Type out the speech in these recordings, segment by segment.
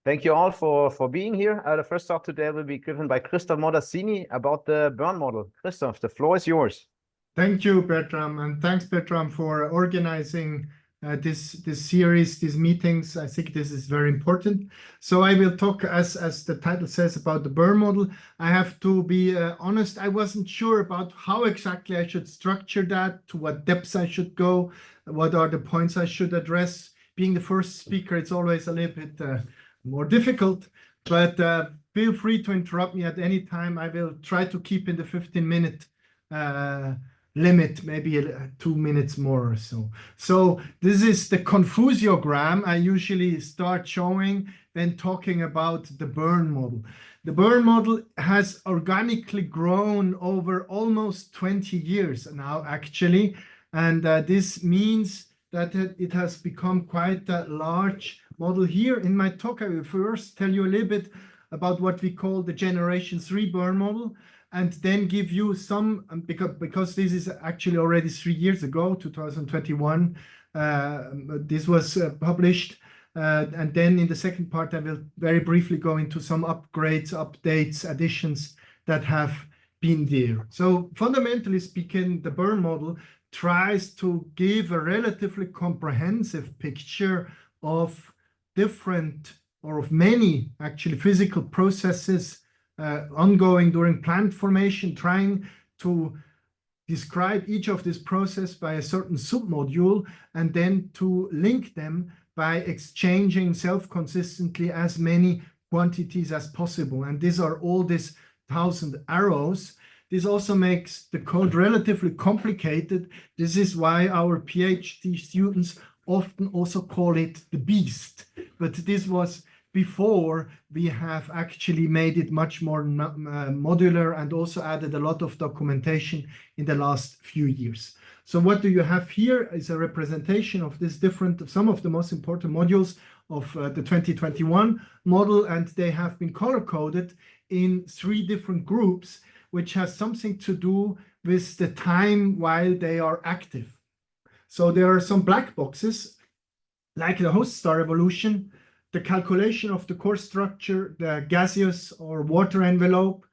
Thank you all for being here. The first talk today will be given by Christoph Mordasini about the Bern model. Christoph, the floor is yours. Thank you, Bertram, and thanks, Bertram, for organizing this series, these meetings. I think this is very important. So I will talk, as the title says, about the Bern model. I have to be honest, I wasn't sure about how exactly I should structure that, to what depths I should go, what are the points I should address. Being the first speaker, it's always a little bit more difficult, but feel free to interrupt me at any time. I will try to keep in the 15-minute limit, maybe 2 minutes more or so. So this is the confusiogram I usually start showing when talking about the Bern model. The Bern model has organically grown over almost 20 years now, actually, and this means that it has become quite a large model. Here in my talk, I will first tell you a little bit about what we call the Generation 3 Bern model, and then give you some, because this is actually already 3 years ago, 2021, this was published. And then in the second part, I will very briefly go into some upgrades, updates, additions that have been there. So fundamentally speaking, the Bern model tries to give a relatively comprehensive picture of different, or of many actually, physical processes ongoing during plant formation, trying to describe each of this process by a certain submodule, and then to link them by exchanging self-consistently as many quantities as possible. And these are all these 1,000 arrows. This also makes the code relatively complicated. This is why our PhD students often also call it the beast. But this was before we have actually made it much more modular, and also added a lot of documentation in the last few years. So what do you have here is a representation of this some of the most important modules of the 2021 model, and they have been color-coded in 3 different groups, which has something to do with the time while they are active. So there are some black boxes, like the host star evolution, the calculation of the core structure, the gaseous or water envelope,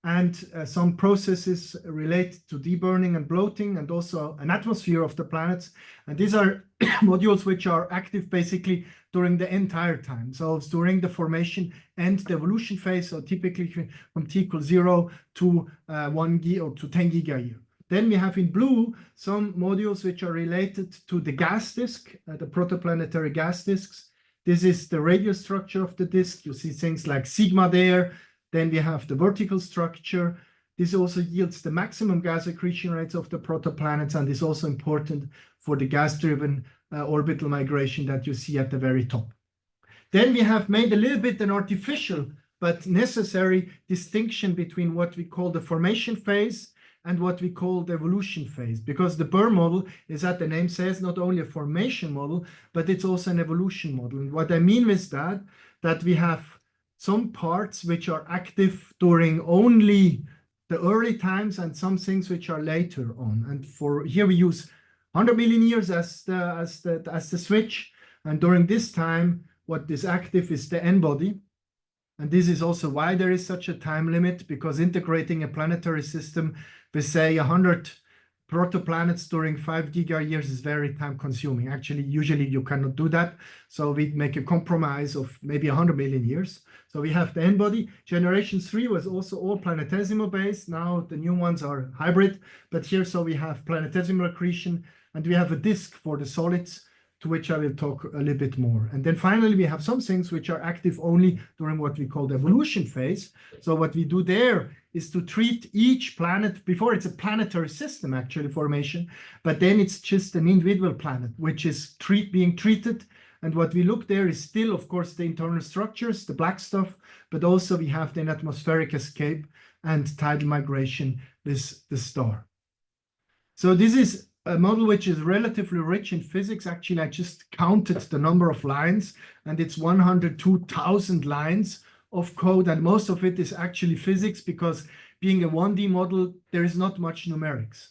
and some processes related to deburning and bloating, and also an atmosphere of the planets. And these are modules which are active basically during the entire time. So it's during the formation and the evolution phase, so typically from t equals 0 to 1 giga or to 10 giga a year. Then we have in blue some modules which are related to the gas disk, the protoplanetary gas disks. This is the radial structure of the disk. You see things like sigma there. Then we have the vertical structure. This also yields the maximum gas accretion rates of the protoplanets, and is also important for the gas-driven orbital migration that you see at the very top. Then we have made a little bit an artificial but necessary distinction between what we call the formation phase and what we call the evolution phase, because the Bern model is, as the name says, not only a formation model, but it's also an evolution model. And what I mean with that we have some parts which are active during only the early times, and some things which are later on. And for here we use 100 million years as the switch. And during this time, what is active is the N-body. And this is also why there is such a time limit, because integrating a planetary system with, say, 100 protoplanets during 5 giga years is very time consuming. Actually, usually you cannot do that. So we make a compromise of maybe 100 million years. So we have the N-body. Generation 3 was also all planetesimal based. Now the new ones are hybrid. But here, so we have planetesimal accretion, and we have a disk for the solids, to which I will talk a little bit more. And then finally, we have some things which are active only during what we call the evolution phase. So what we do there is to treat each planet, before it's a planetary system actually formation, but then it's just an individual planet, which is being treated. And what we look there is still, of course, the internal structures, the black stuff, but also we have the atmospheric escape and tidal migration with the star. So this is a model which is relatively rich in physics. Actually, I just counted the number of lines, and it's 102,000 lines of code, and most of it is actually physics, because being a 1D model, there is not much numerics.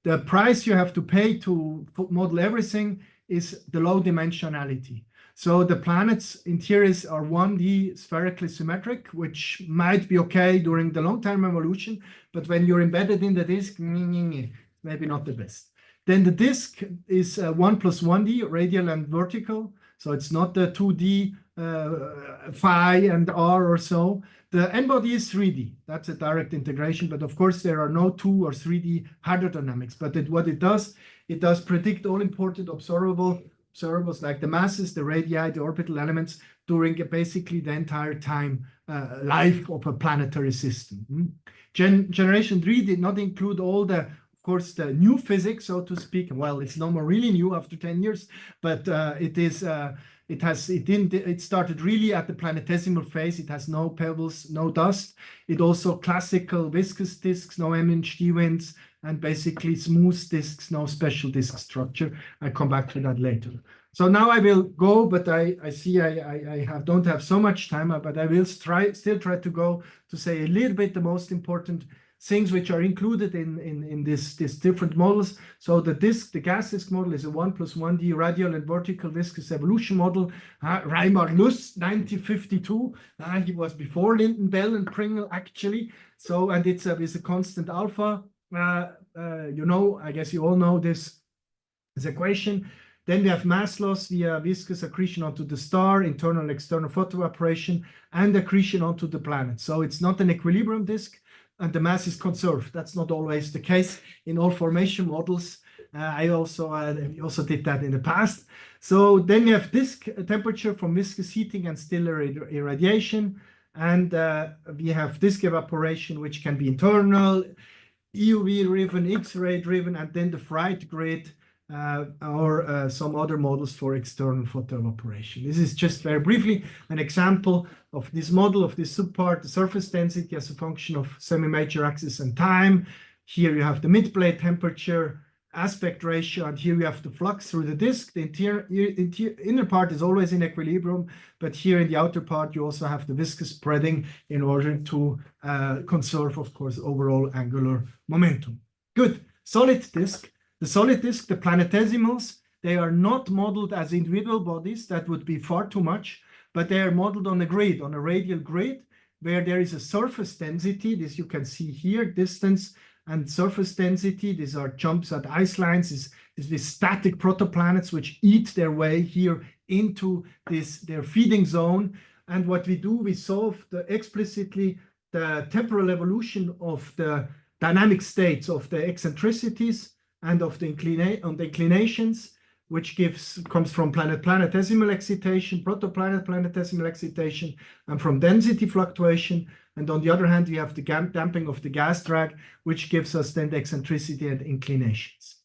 The price you have to pay to model everything is the low dimensionality. So the planet's interiors are 1D spherically symmetric, which might be okay during the long-term evolution, but when you're embedded in the disk, maybe not the best. Then the disk is 1 plus 1D, radial and vertical. So it's not the 2D phi and r or so. The n-body is 3D. That's a direct integration. But of course, there are no 2 or 3D hydrodynamics. But what it does predict all important observables like the masses, the radii, the orbital elements during basically the entire time life of a planetary system. Generation 3 did not include all the, of course, the new physics, so to speak. Well, it's no more really new after 10 years, but it started really at the planetesimal phase. It has no pebbles, no dust. It also classical viscous disks, no MHD winds, and basically smooth disks, no special disk structure. I come back to that later. So now I will go, but I see I don't have so much time, but I will still try to go to say a little bit the most important things which are included in this different models. So the gas disk model is a 1 plus 1D radial and vertical viscous evolution model. Reimar Luss, 1952. He was before Lyndon, Bell, and Pringle actually. So, and it's with a constant alpha. I guess you all know this equation. Then we have mass loss via viscous accretion onto the star, internal and external photoevaporation, and accretion onto the planet. So it's not an equilibrium disk, and the mass is conserved. That's not always the case in all formation models. I also did that in the past. So then we have disk temperature from viscous heating and stellar irradiation, and we have disk evaporation, which can be internal, EUV driven, X-ray driven, and then the Fried grid or some other models for external photoevaporation. This is just very briefly an example of this model of this subpart, the surface density as a function of semi-major axis and time. Here you have the mid-plate temperature, aspect ratio, and here you have the flux through the disk. The inner part is always in equilibrium, but here in the outer part you also have the viscous spreading in order to conserve, of course, overall angular momentum. Good. Solid disk. The solid disk, the planetesimals, they are not modeled as individual bodies. That would be far too much, but they are modeled on a grid, on a radial grid, where there is a surface density. This you can see here, distance and surface density. These are jumps at ice lines. Is these static protoplanets which eat their way here into their feeding zone. And what we do, we solve explicitly the temporal evolution of the dynamic states of the eccentricities and of the inclinations, which comes from planetesimal excitation, protoplanet planetesimal excitation, and from density fluctuation. And on the other hand, we have the damping of the gas drag, which gives us then the eccentricity and inclinations.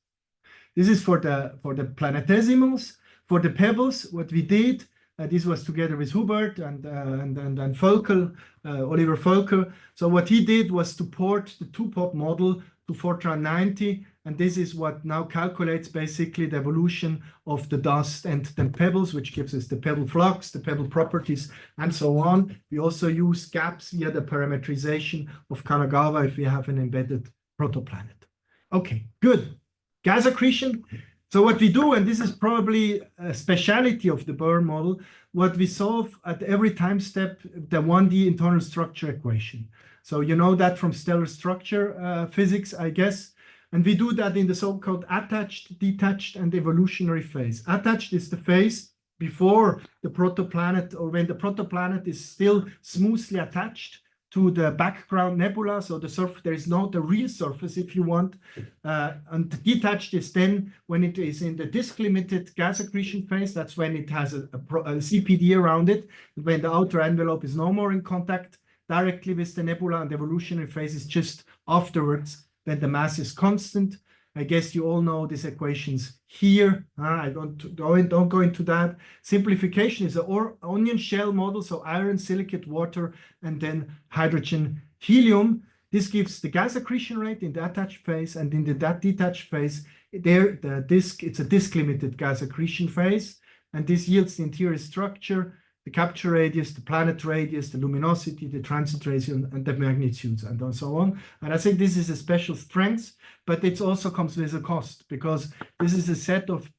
This is for the planetesimals. For the pebbles, what we did, this was together with Hubert and Völkel, Oliver Völkel. So what he did was to port the 2-pop model to Fortran 90, and this is what now calculates basically the evolution of the dust and the pebbles, which gives us the pebble flux, the pebble properties, and so on. We also use gaps via the parametrization of Kanagawa if we have an embedded protoplanet. Okay, good. Gas accretion. So what we do, and this is probably a speciality of the Bern model, what we solve at every time step, the 1D internal structure equation. So you know that from stellar structure physics, I guess. And we do that in the so-called attached, detached, and evolutionary phase. Attached is the phase before the protoplanet, or when the protoplanet is still smoothly attached to the background nebula. So there is not a real surface, if you want. And detached is then when it is in the disk-limited gas accretion phase. That's when it has a CPD around it, when the outer envelope is no more in contact directly with the nebula, and the evolutionary phase is just afterwards, when the mass is constant. I guess you all know these equations here. I don't go into that. Simplification is an onion shell model, so iron, silicate, water, and then hydrogen, helium. This gives the gas accretion rate in the attached phase, and in the detached phase, it's a disk-limited gas accretion phase, and this yields the interior structure. the capture radius, the planet radius, the luminosity, the transit radius, and the magnitudes, and so on. And I think this is a special strength, but it also comes with a cost, because this is a set of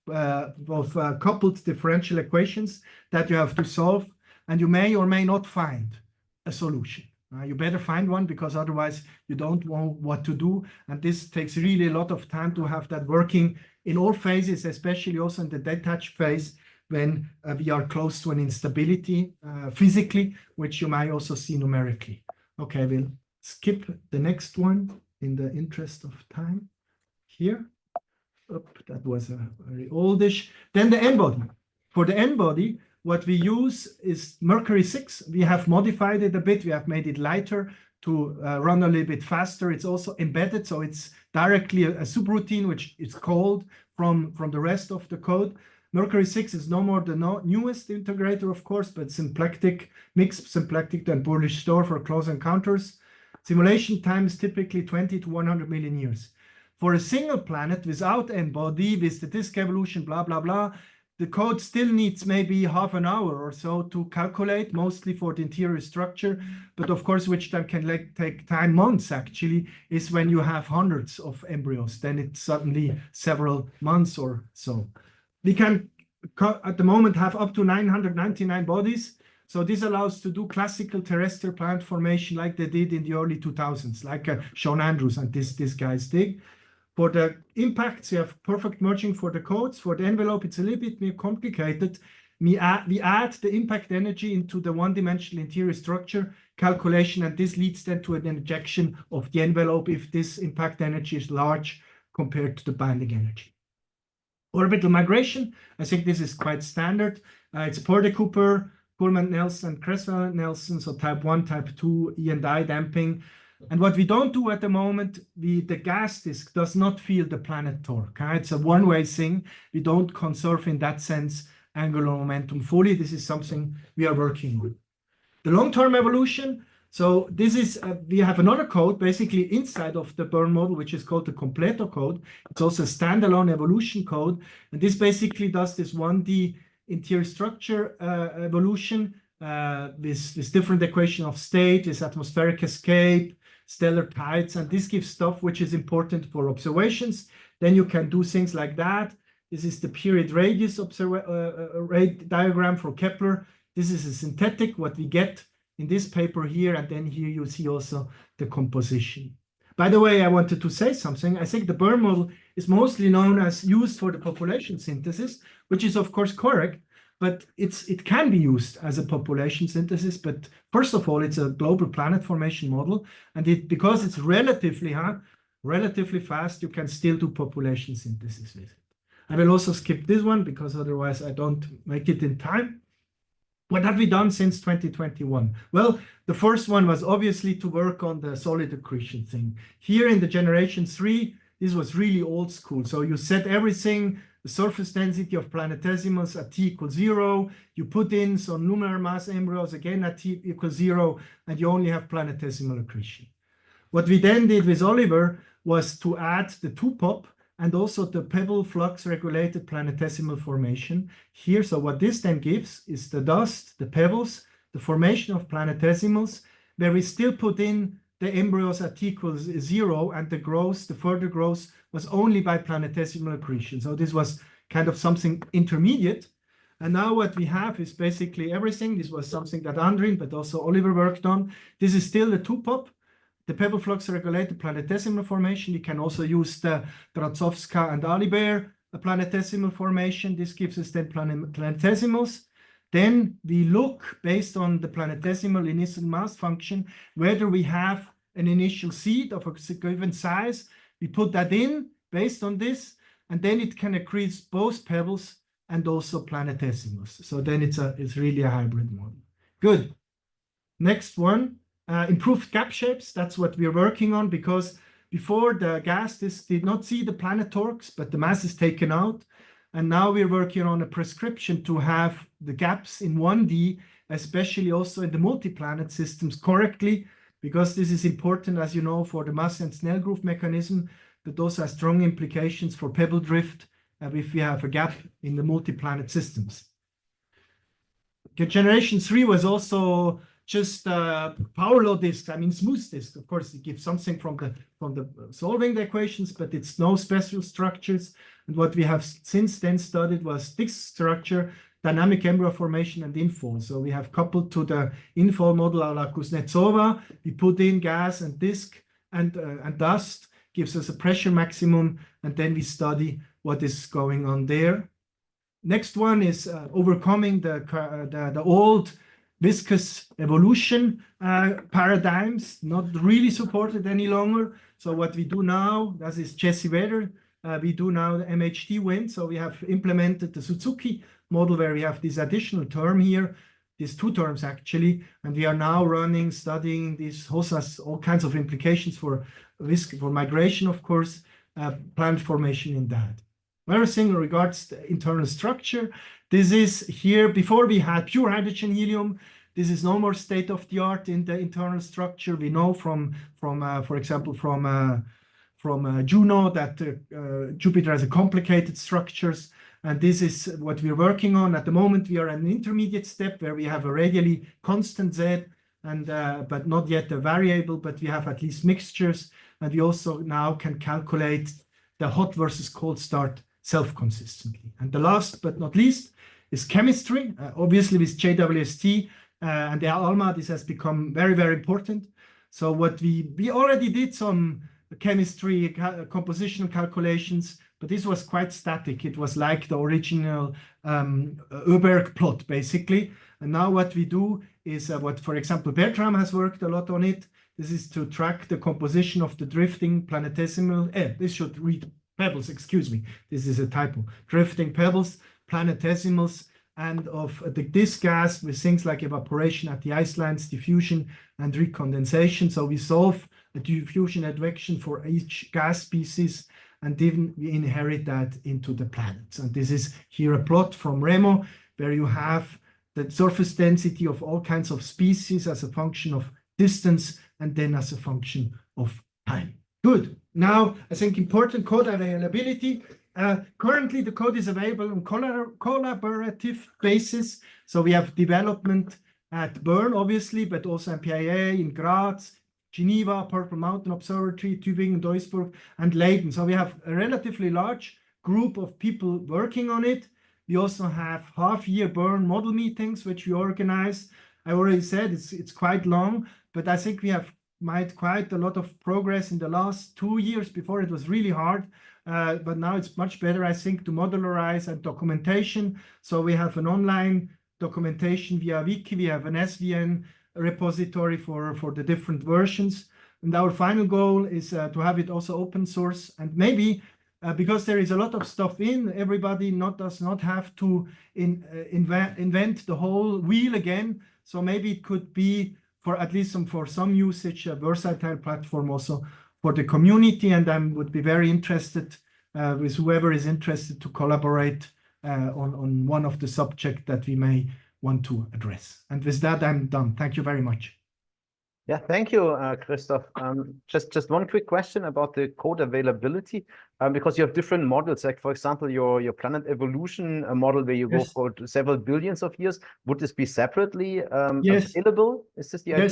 coupled differential equations that you have to solve, and you may or may not find a solution. You better find one, because otherwise you don't know what to do. And this takes really a lot of time to have that working in all phases, especially also in the detached phase, when we are close to an instability physically, which you might also see numerically. Okay, we'll skip the next one in the interest of time here. That was a very oldish. Then the N-body. For the N-body, what we use is Mercury 6. We have modified it a bit. We have made it lighter to run a little bit faster. It's also embedded, so it's directly a subroutine, which is called from the rest of the code. Mercury 6 is no more the newest integrator, of course, but symplectic, mixed symplectic and Bullish store for close encounters. Simulation time is typically 20 to 100 million years. For a single planet without N-body, with the disk evolution, blah, blah, blah, the code still needs maybe half an hour or so to calculate, mostly for the interior structure. But of course, which time can take time, months actually, is when you have hundreds of embryos. Then it's suddenly several months or so. We can, at the moment, have up to 999 bodies. So this allows to do classical terrestrial planet formation like they did in the early 2000s, like Sean Andrews and these guys did. For the impacts, you have perfect merging for the codes. For the envelope, it's a little bit more complicated. We add the impact energy into the one-dimensional interior structure calculation, and this leads then to an injection of the envelope if this impact energy is large compared to the binding energy. Orbital migration, I think this is quite standard. It's Porte-Cooper, Pullman-Nelson, Creswell-Nelson, so type 1, type 2, E&I damping. And what we don't do at the moment, the gas disk does not feel the planet torque. It's a one-way thing. We don't conserve in that sense angular momentum fully. This is something we are working on. The long-term evolution. So this is, we have another code basically inside of the Bern model, which is called the Completo code. It's also a standalone evolution code. And this basically does this 1D interior structure evolution with different equation of state, this atmospheric escape, stellar tides, and this gives stuff which is important for observations. Then you can do things like that. This is the period radius diagram for Kepler. This is a synthetic, what we get in this paper here, and then here you see also the composition. By the way, I wanted to say something. I think the Bern model is mostly known as used for the population synthesis, which is of course correct, but it can be used as a population synthesis. But first of all, it's a global planet formation model, and because it's relatively fast, you can still do population synthesis with it. I will also skip this one because otherwise I don't make it in time. What have we done since 2021? Well, the first one was obviously to work on the solid accretion thing. Here in the generation 3, this was really old school. So you set everything, the surface density of planetesimals at t equals 0. You put in some lunar mass embryos again at t equals 0, and you only have planetesimal accretion. What we then did with Oliver was to add the 2-pop and also the pebble flux regulated planetesimal formation here. So what this then gives is the dust, the pebbles, the formation of planetesimals, where we still put in the embryos at t equals 0, and the growth, the further growth, was only by planetesimal accretion. So this was kind of something intermediate. And now what we have is basically everything. This was something that Andrin, but also Oliver worked on. This is still the 2-pop. The pebble flux regulated planetesimal formation. You can also use the Bratzowska and Alibert planetesimal formation. This gives us then planetesimals. Then we look, based on the planetesimal initial mass function, whether we have an initial seed of a given size. We put that in based on this, and then it can accrete both pebbles and also planetesimals. So then it's really a hybrid model. Good. Next one. Improved gap shapes, that's what we're working on, because before the gas disk did not see the planet torques, but the mass is taken out. And now we're working on a prescription to have the gaps in 1D, especially also in the multi-planet systems correctly, because this is important, as you know, for the mass and Snell groove mechanism, but also has strong implications for pebble drift if we have a gap in the multi-planet systems. generation 3 was also just power law disks. I mean, smooth disk. Of course, it gives something from the solving the equations, but it's no special structures. And what we have since then studied was disk structure, dynamic embryo formation, and infall. So we have coupled to the infall model a la Kuznetsova. We put in gas and disk and dust, gives us a pressure maximum, and then we study what is going on there. Next one is overcoming the old viscous evolution paradigms, not really supported any longer. So what we do now, that is Jesse Vedder, we do now the MHD wind. So we have implemented the Suzuki model where we have this additional term here, these two terms actually, and we are now studying this has all kinds of implications for migration, of course, plant formation in that. Another thing regards the internal structure. This is here, before we had pure hydrogen helium, this is no more state of the art in the internal structure. We know from for example, from Juno that Jupiter has a complicated structures. And this is what we're working on. At the moment, we are at an intermediate step where we have a radially constant Z, and but not yet a variable, but we have at least mixtures. And we also now can calculate the hot versus cold start self-consistently. And the last but not least is chemistry. Obviously with JWST and the ALMA, this has become very, very important. So what we already did some chemistry compositional calculations, but this was quite static. It was like the original Öberg plot, basically. And now what we do is what, for example, Bertram has worked a lot on it. This is to track the composition of the drifting planetesimal. This should read pebbles, excuse me. This is a typo. Drifting pebbles, planetesimals, and of this gas with things like evaporation at the ice lands, diffusion, and recondensation. So we solve a diffusion advection for each gas species, and then we inherit that into the planets. And this is here a plot from Remo, where you have the surface density of all kinds of species as a function of distance and then as a function of time. Good. Now, I think important code availability. Currently, the code is available on collaborative basis. So we have development at Bern, obviously, but also MPIA in Graz, Geneva, Purple Mountain Observatory, Tübingen, Duisburg, and Leiden. So we have a relatively large group of people working on it. We also have half-year Bern model meetings, which we organize. I already said it's quite long, but I think we have made quite a lot of progress in the last 2 years. Before it was really hard, but now it's much better, I think, to modularize and documentation. So we have an online documentation via Wiki. We have an SVN repository for the different versions. And our final goal is to have it also open source. And maybe because there is a lot of stuff in, everybody does not have to invent the whole wheel again. So maybe it could be, for at least for some usage, a versatile platform also for the community. And I would be very interested with whoever is interested to collaborate on one of the subjects that we may want to address. And with that, I'm done. Thank you very much. Yeah, thank you, Christoph. Just one quick question about the code availability, because you have different models. Like, for example, your planet evolution model where you go for several billions of years. Would this be separately available? Is this the idea?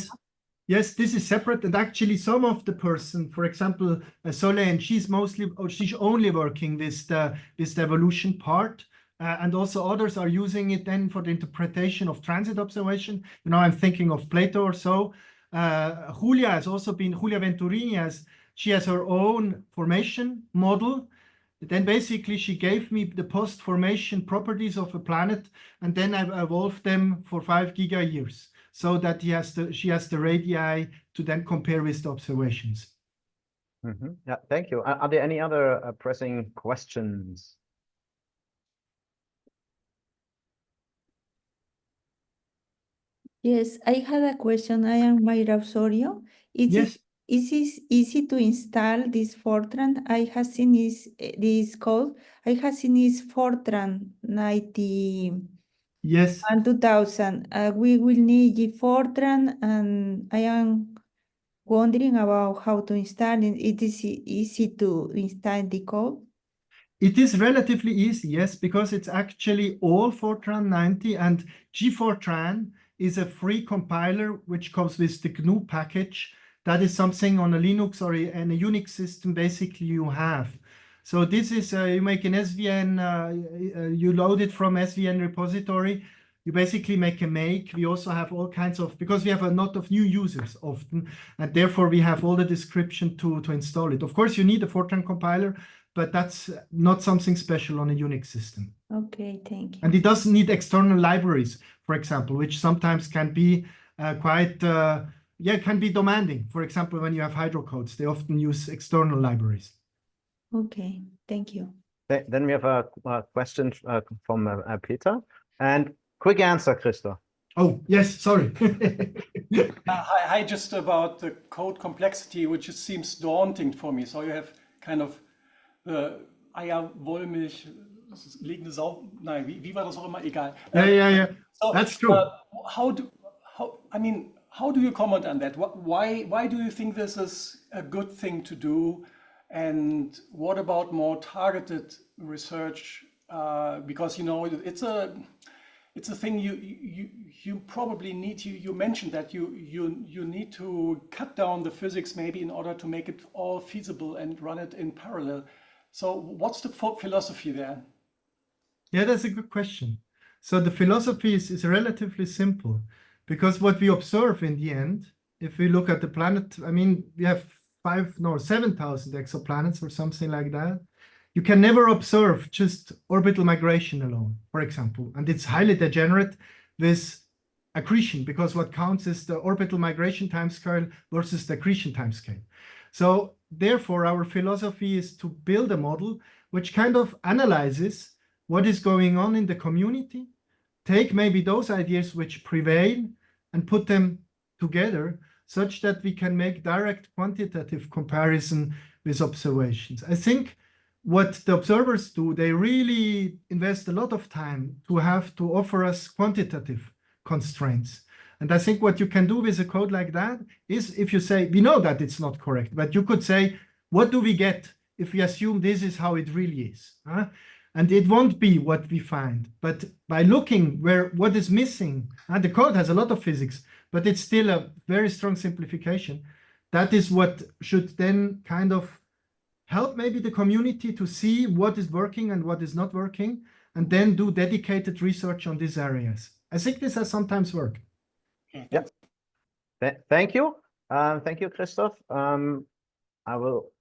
Yes, this is separate. And actually, some of the person, for example, Solène, she's only working with the evolution part. And also others are using it then for the interpretation of transit observation. You know, I'm thinking of Plato or so. Julia Venturini she has her own formation model. Then basically she gave me the post-formation properties of a planet, and then I've evolved them for 5 giga years so that she has the radii to then compare with the observations. Yeah, thank you. Are there any other pressing questions? Yes, I had a question. I am Mayra Osorio. Is it easy to install this Fortran? I have seen this code. I have seen this Fortran 90. Yes. And 2000. We will need the Fortran, and I am wondering about how to install it. It is easy to install the code. It is relatively easy, yes, because it's actually all Fortran 90, and G-Fortran is a free compiler which comes with the GNU package. That is something on a Linux or in a Unix system basically you have. So this is, you make an SVN, you load it from SVN repository, you basically make a make. We also have all kinds of, because we have a lot of new users often, and therefore we have all the description to install it. Of course, you need a Fortran compiler, but that's not something special on a Unix system. Okay, thank you. And it doesn't need external libraries, for example, which sometimes can be quite, can be demanding. For example, when you have hydrocodes, they often use external libraries. Okay, thank you. Then we have a question from Peter. And quick answer, Christoph. Oh, yes, sorry. Hi, just about the code complexity, which just seems daunting for me. So you have kind of Eier, Wollmilch, liegende Sau. Nein, wie war das auch immer? Egal. Yeah. So, that's true. How do you comment on that? Why do you think this is a good thing to do? And what about more targeted research? Because it's a thing you probably need. You mentioned that you need to cut down the physics maybe in order to make it all feasible and run it in parallel. So what's the philosophy there? Yeah, that's a good question. So the philosophy is relatively simple, because what we observe in the end, if we look at the planet, I mean, we have 7,000 exoplanets or something like that. You can never observe just orbital migration alone, for example, and it's highly degenerate with accretion, because what counts is the orbital migration timescale versus the accretion timescale. So therefore, our philosophy is to build a model which kind of analyzes what is going on in the community, take maybe those ideas which prevail and put them together such that we can make direct quantitative comparison with observations. I think what the observers do, they really invest a lot of time to have to offer us quantitative constraints. And I think what you can do with a code like that is, if you say, we know that it's not correct, but you could say, what do we get if we assume this is how it really is? And it won't be what we find. But by looking what is missing, and the code has a lot of physics, but it's still a very strong simplification. That is what should then kind of help maybe the community to see what is working and what is not working, and then do dedicated research on these areas. I think this has sometimes worked. Yep. Thank you. Thank you, Christoph. I will